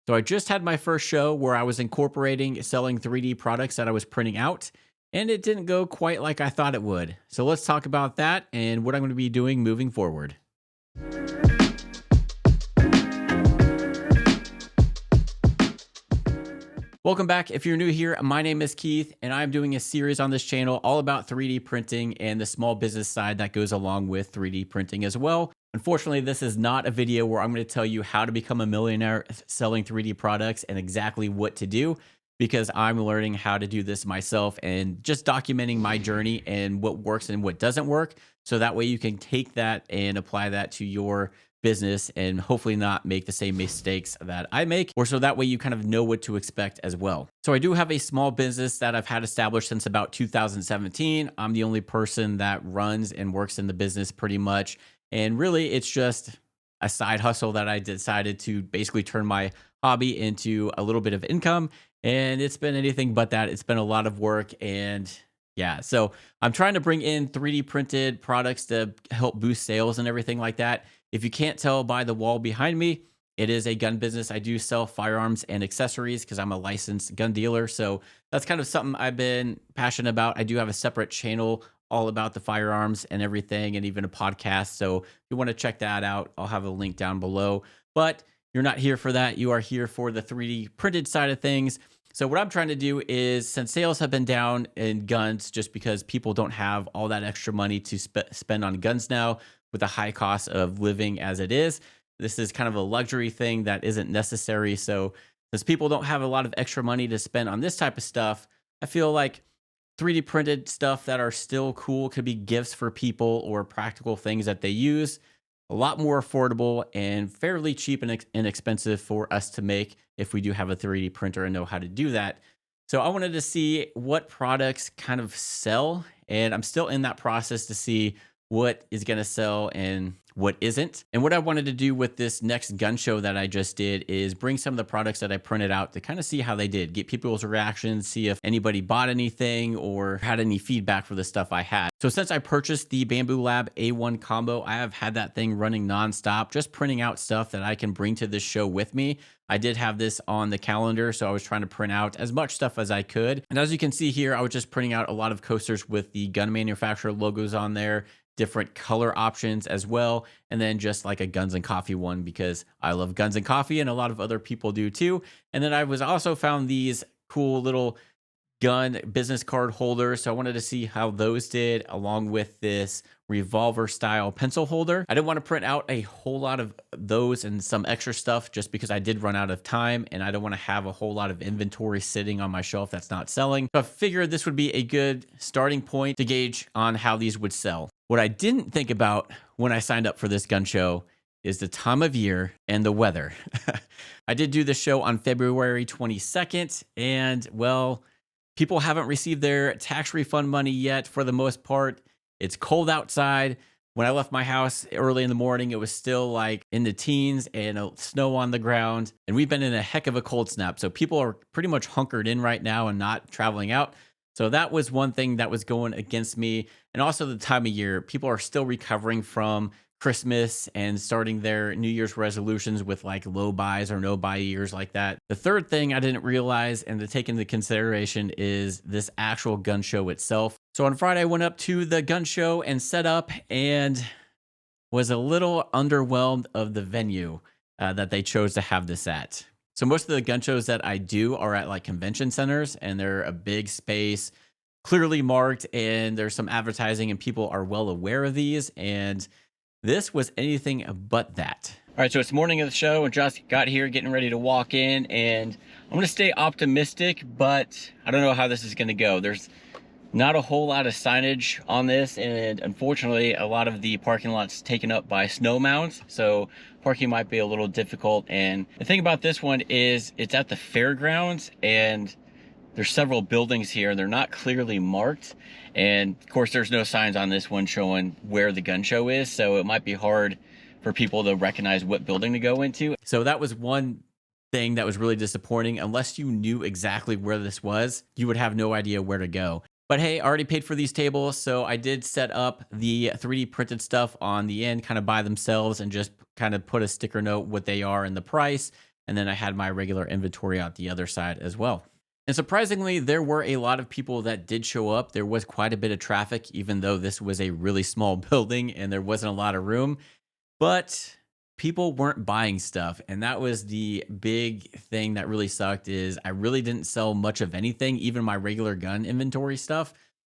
So I just had my first show where I was incorporating selling 3D products that I was printing out, and it didn't go quite like I thought it would. So let's talk about that and what I'm going to be doing moving forward. Welcome back. If you're new here, my name is Keith, and I'm doing a series on this channel all about 3D printing and the small business side that goes along with 3D printing as well. Unfortunately, this is not a video where I'm going to tell you how to become a millionaire selling 3D products and exactly what to do, because I'm learning how to do this myself and just documenting my journey and what works and what doesn't work. So that way you can take that and apply that to your business and hopefully not make the same mistakes that I make, or so that way you kind of know what to expect as well. So I do have a small business that I've had established since about 2017. I'm the only person that runs and works in the business pretty much. And really, it's just a side hustle that I decided to basically turn my hobby into a little bit of income. And it's been anything but that. It's been a lot of work. And yeah, so I'm trying to bring in 3D printed products to help boost sales and everything like that. If you can't tell by the wall behind me, it is a gun business. I do sell firearms and accessories because I'm a licensed gun dealer. So that's kind of something I've been passionate about. I do have a separate channel all about the firearms and everything, and even a podcast. So if you want to check that out, I'll have a link down below. But you're not here for that. You are here for the 3D printed side of things. So what I'm trying to do is, since sales have been down in guns just because people don't have all that extra money to spend on guns now with the high cost of living as it is, this is kind of a luxury thing that isn't necessary. So since people don't have a lot of extra money to spend on this type of stuff, I feel like 3D printed stuff that are still cool could be gifts for people or practical things that they use. A lot more affordable and fairly cheap and inexpensive for us to make if we do have a 3D printer and know how to do that. So I wanted to see what products kind of sell, and I'm still in that process to see what is going to sell and what isn't. And what I wanted to do with this next gun show that I just did is bring some of the products that I printed out to kind of see how they did, get people's reactions, see if anybody bought anything or had any feedback for the stuff I had. So since I purchased the Bamboo Lab A1 combo, I have had that thing running nonstop, just printing out stuff that I can bring to this show with me. I did have this on the calendar, so I was trying to print out as much stuff as I could. And as you can see here, I was just printing out a lot of coasters with the gun manufacturer logos on there, different color options as well, and then just like a guns and coffee one because I love guns and coffee and a lot of other people do too. And then I was also found these cool little gun business card holders, so I wanted to see how those did along with this revolver style pencil holder. I didn't want to print out a whole lot of those and some extra stuff just because I did run out of time and I don't want to have a whole lot of inventory sitting on my shelf that's not selling. So I figured this would be a good starting point to gauge on how these would sell. What I didn't think about when I signed up for this gun show is the time of year and the weather. I did do the show on February 22nd, and well, people haven't received their tax refund money yet for the most part. It's cold outside. When I left my house early in the morning, it was still like in the teens and snow on the ground. And we've been in a heck of a cold snap. So people are pretty much hunkered in right now and not traveling out. So that was one thing that was going against me. And also the time of year, people are still recovering from Christmas and starting their New Year's resolutions with like low buys or no buy years like that. The third thing I didn't realize and to take into consideration is this actual gun show itself. So on Friday, I went up to the gun show and set up and was a little underwhelmed of the venue that they chose to have this at. So most of the gun shows that I do are at like convention centers, and they're a big space, clearly marked, and there's some advertising and people are well aware of these. And this was anything but that. All right, so it's morning of the show and just got here getting ready to walk in, and I'm going to stay optimistic, but I don't know how this is going to go. There's not a whole lot of signage on this, and unfortunately a lot of the parking lot's taken up by snow mounds, so parking might be a little difficult. And the thing about this one is it's at the fairgrounds, and there's several buildings here. They're not clearly marked. And of course, there's no signs on this one showing where the gun show is. So it might be hard for people to recognize what building to go into. So that was one thing that was really disappointing. Unless you knew exactly where this was, you would have no idea where to go. But hey, I already paid for these tables, so I did set up the 3D printed stuff on the end kind of by themselves and just kind of put a sticker note what they are and the price. And then I had my regular inventory out the other side as well. And surprisingly, there were a lot of people that did show up. There was quite a bit of traffic, even though this was a really small building and there wasn't a lot of room. But people weren't buying stuff, and that was the big thing that really sucked. Is I really didn't sell much of anything, even my regular gun inventory stuff.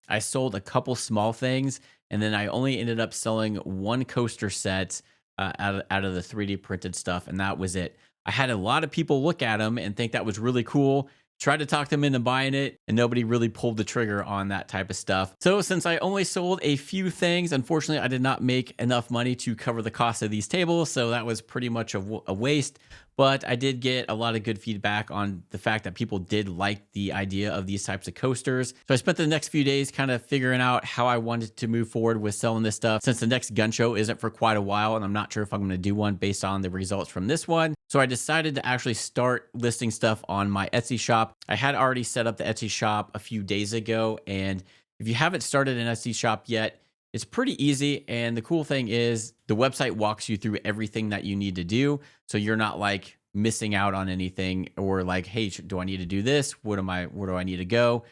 I sold a couple small things, and then I only ended up selling one coaster set out of the 3D printed stuff, and that was it. I had a lot of people look at them and think that was really cool, tried to talk them into buying it, and nobody really pulled the trigger on that type of stuff. So since I only sold a few things, unfortunately, I did not make enough money to cover the cost of these tables. So that was pretty much a waste. But I did get a lot of good feedback on the fact that people did like the idea of these types of coasters. So I spent the next few days kind of figuring out how I wanted to move forward with selling this stuff, since the next gun show isn't for quite a while, and I'm not sure if I'm going to do one based on the results from this one. So I decided to actually start listing stuff on my Etsy shop. I had already set up the Etsy shop a few days ago, and if you haven't started an Etsy shop yet, it's pretty easy. And the cool thing is the website walks you through everything that you need to do. So you're not like missing out on anything, or like, hey, do I need to do this? Where do I need to go?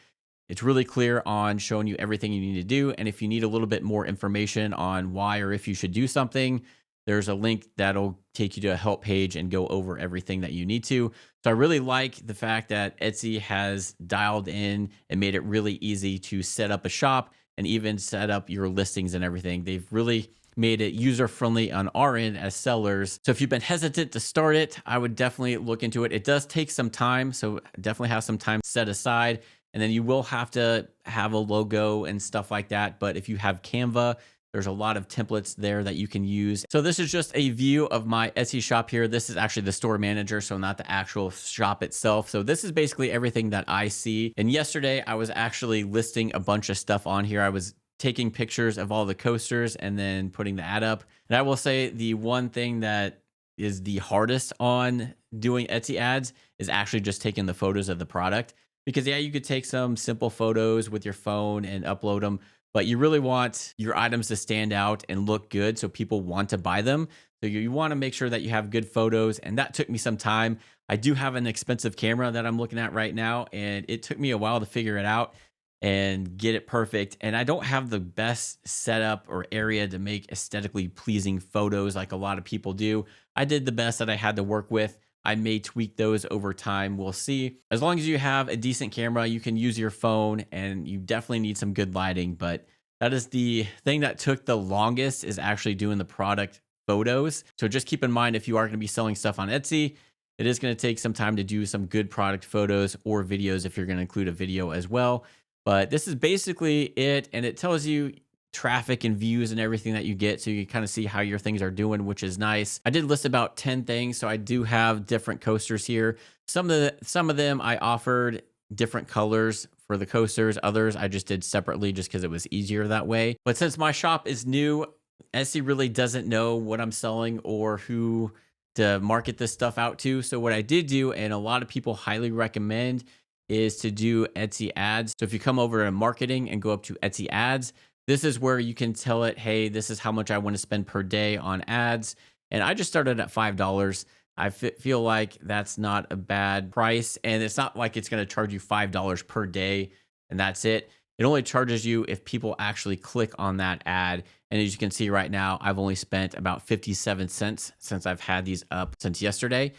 It's really clear on showing you everything you need to do. And if you need a little bit more information on why or if you should do something, there's a link that'll take you to a help page and go over everything that you need to. So I really like the fact that Etsy has dialed in and made it really easy to set up a shop and even set up your listings and everything. They've really made it user-friendly on our end as sellers. So if you've been hesitant to start it, I would definitely look into it. It does take some time, so definitely have some time set aside. And then you will have to have a logo and stuff like that. But if you have Canva, there's a lot of templates there that you can use. So this is just a view of my Etsy shop here. This is actually the store manager, so not the actual shop itself. So this is basically everything that I see. And yesterday I was actually listing a bunch of stuff on here. I was taking pictures of all the coasters and then putting the ad up. And I will say the one thing that is the hardest on doing Etsy ads is actually just taking the photos of the product. Because yeah, you could take some simple photos with your phone and upload them, but you really want your items to stand out and look good so people want to buy them. So you want to make sure that you have good photos, and that took me some time. I do have an expensive camera that I'm looking at right now, and it took me a while to figure it out and get it perfect. And I don't have the best setup or area to make aesthetically pleasing photos like a lot of people do. I did the best that I had to work with. I may tweak those over time. We'll see. As long as you have a decent camera, you can use your phone, and you definitely need some good lighting. But that is the thing that took the longest, is actually doing the product photos. So just keep in mind, if you are going to be selling stuff on Etsy, it is going to take some time to do some good product photos or videos if you're going to include a video as well. But this is basically it. And it tells you traffic and views and everything that you get, so you can kind of see how your things are doing, which is nice. I did list about 10 things, so I do have different coasters here. Some of them I offered different colors for the coasters. Others I just did separately just because it was easier that way. But since my shop is new, Etsy really doesn't know what I'm selling or who to market this stuff out to. So what I did do, and a lot of people highly recommend, is to do Etsy ads. So if you come over to marketing and go up to Etsy ads, this is where you can tell it, hey, this is how much I want to spend per day on ads. And I just started at $5. I feel like that's not a bad price. And it's not like it's going to charge you $5 per day and that's it. It only charges you if people actually click on that ad. And as you can see right now, I've only spent about 57 cents since I've had these up since yesterday.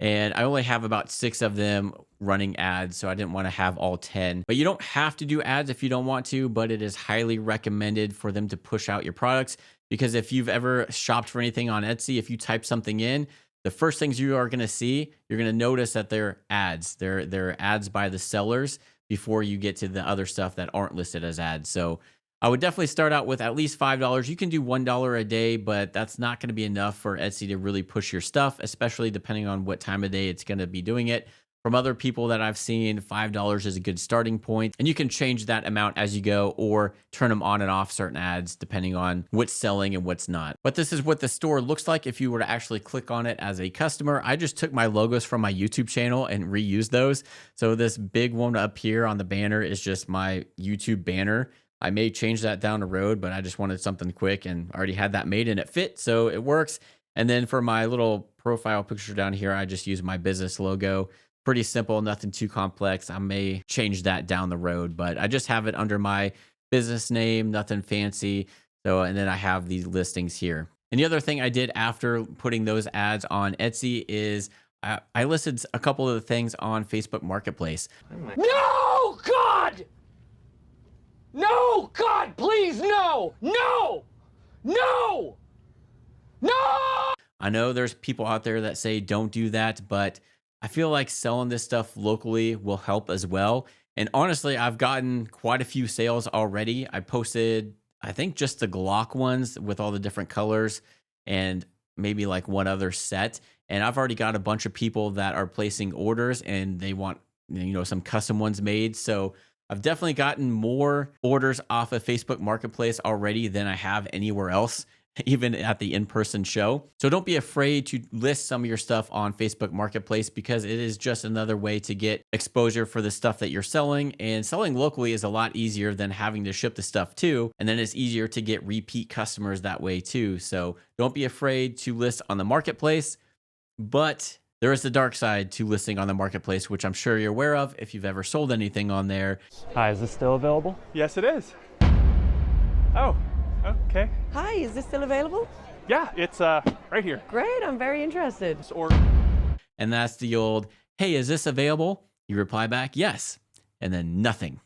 And I only have about 6 of them running ads, so I didn't want to have all 10. But you don't have to do ads if you don't want to, but it is highly recommended for them to push out your products. Because if you've ever shopped for anything on Etsy, if you type something in, the first things you are going to see, you're going to notice that they're ads. They're ads by the sellers before you get to the other stuff that aren't listed as ads. So I would definitely start out with at least $5. You can do $1 a day, but that's not going to be enough for Etsy to really push your stuff, especially depending on what time of day it's going to be doing it. From other people that I've seen, $5 is a good starting point, and you can change that amount as you go or turn them on and off certain ads depending on what's selling and what's not. But this is what the store looks like if you were to actually click on it as a customer. I just took my logos from my YouTube channel and reused those. So this big one up here on the banner is just my YouTube banner. I may change that down the road, but I just wanted something quick and already had that made and it fit, so it works. And then for my little profile picture down here, I just use my business logo. Pretty simple, nothing too complex. I may change that down the road, but I just have it under my business name, nothing fancy. So, and then I have these listings here. And the other thing I did after putting those ads on Etsy is I listed a couple of the things on Facebook Marketplace. No, God! No, God, please, no! No! No! No! I know there's people out there that say don't do that, but I feel like selling this stuff locally will help as well. And honestly, I've gotten quite a few sales already. I posted, I think, just the Glock ones with all the different colors and maybe like one other set. And I've already got a bunch of people that are placing orders and they want, some custom ones made. So I've definitely gotten more orders off of Facebook Marketplace already than I have anywhere else, even at the in-person show. So don't be afraid to list some of your stuff on Facebook Marketplace, because it is just another way to get exposure for the stuff that you're selling. And selling locally is a lot easier than having to ship the stuff too. And then it's easier to get repeat customers that way too. So don't be afraid to list on the marketplace, but there is the dark side to listing on the marketplace, which I'm sure you're aware of if you've ever sold anything on there. Hi, is this still available? Yes, it is. Oh, okay. Hi, is this still available? Yeah, it's right here. Great, I'm very interested. Or And that's the old, hey, is this available? You reply back, yes, and then nothing.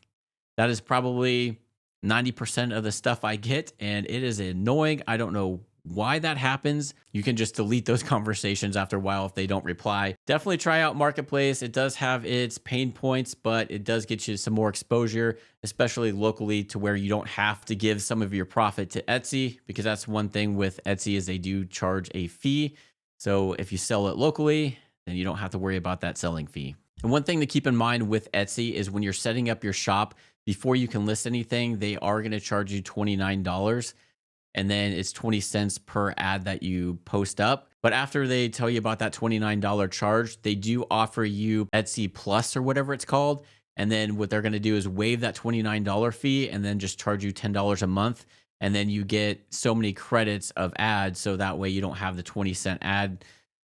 That is probably 90% of the stuff I get, and it is annoying. I don't know why that happens. You can just delete those conversations after a while if they don't reply. Definitely try out Marketplace. It does have its pain points, but it does get you some more exposure, especially locally, to where you don't have to give some of your profit to Etsy, because that's one thing with Etsy is they do charge a fee. So if you sell it locally, then you don't have to worry about that selling fee. And one thing to keep in mind with Etsy is when you're setting up your shop, before you can list anything, they are going to charge you $29. And then it's 20 cents per ad that you post up. But after they tell you about that $29 charge, they do offer you Etsy Plus or whatever it's called. And then what they're going to do is waive that $29 fee and then just charge you $10 a month. And then you get so many credits of ads. So that way you don't have the 20-cent ad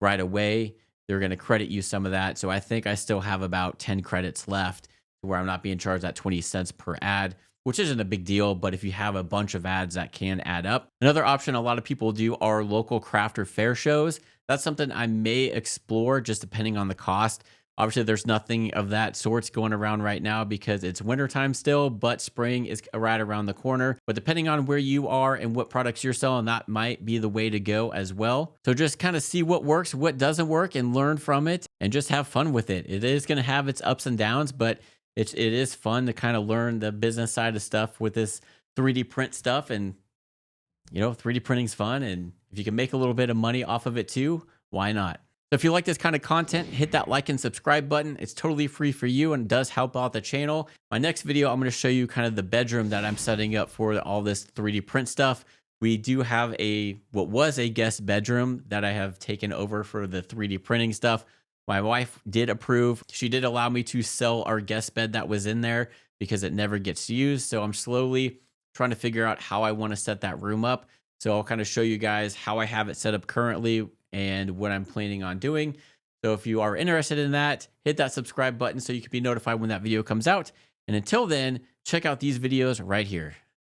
right away. They're going to credit you some of that. So I think I still have about 10 credits left where I'm not being charged that 20 cents per ad, which isn't a big deal, but if you have a bunch of ads, that can add up. Another option a lot of people do are local craft or fair shows. That's something I may explore, just depending on the cost. Obviously, there's nothing of that sorts going around right now because it's wintertime still, but spring is right around the corner. But depending on where you are and what products you're selling, that might be the way to go as well. So just kind of see what works, what doesn't work, and learn from it and just have fun with it. It is going to have its ups and downs, but it is fun to kind of learn the business side of stuff with this 3D print stuff. And, 3D printing's fun. And if you can make a little bit of money off of it too, why not? So if you like this kind of content, hit that like and subscribe button. It's totally free for you and does help out the channel. My next video, I'm going to show you kind of the bedroom that I'm setting up for all this 3D print stuff. We do have what was a guest bedroom that I have taken over for the 3D printing stuff. My wife did approve. She did allow me to sell our guest bed that was in there because it never gets used. So I'm slowly trying to figure out how I want to set that room up. So I'll kind of show you guys how I have it set up currently and what I'm planning on doing. So if you are interested in that, hit that subscribe button so you can be notified when that video comes out. And until then, check out these videos right here.